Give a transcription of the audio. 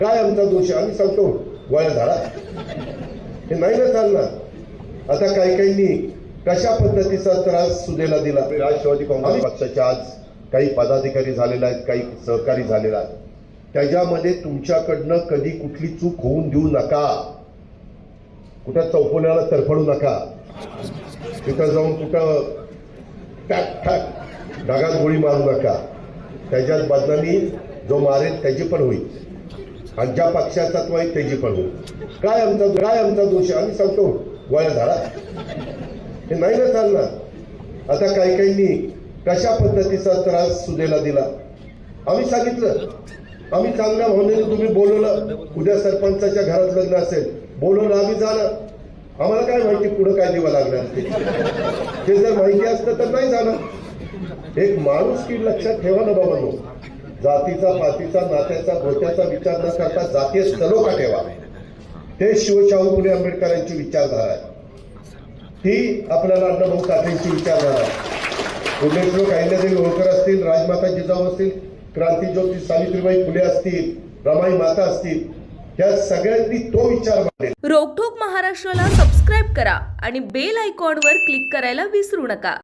काय आमचा दोष आहे? आम्ही सांगतो गोळ्या झाडा, हे नाही ना चालणार. आता काही कशा पद्धतीचा त्रास सुदेला दिला. राष्ट्रवादी काँग्रेस पक्षाचे आज काही पदाधिकारी झालेले आहेत, काही सहकारी झालेला आहेत. त्याच्यामध्ये तुमच्याकडनं कधी कुठली चूक होऊन देऊ नका. कुठं चौकोनाला तरफडू नका. तिथं जाऊन कुठं टाक ठाक ढगात गोळी मारू नका. त्याच्यात बदनामी जो मारेल त्याची पण होईल आणि ज्या पक्षाचा तो आहे त्याची पण होईल. काय आमचा दोष आहे? आम्ही सांगतो गोळ्या झाडा, हे नाही ना चालणार. आता काही कशा पद्धतीचा त्रास सुदेला दिला. आम्ही सांगितलं, आम्ही चांगल्या भावनेने तुम्ही बोलवलं. उद्या सरपंचाच्या घरात लग्न असेल, बोलवलं आम्ही जाणार. आम्हाला काय माहिती पुढे काय दिवा लागणार ते जर माहिती असतं तर नाही जाणार. एक माणूस की लक्षात ठेवा ना बाबांनो. जातीचा पातीचा नात्याचा गोत्याचा विचार न करता जातीय सलोखा ठेवा. ते शिवशाहू फुले आंबेडकरांची विचारधारा आहे. ती आपल्याला अण्णाभाऊ साठेंची विचारधारा आहे. पुण्यश्लोक अहिल्यादेवी होळकर असतील, राजमाता जिजाऊ असतील, क्रांतीज्योती सावित्रीबाई फुले असतील, रमाई माता असतील, त्या सगळ्यांनी तो विचार मांडला. रोकठोक महाराष्ट्राला सबस्क्राईब करा आणि बेल आयकॉनवर क्लिक करायला विसरू नका.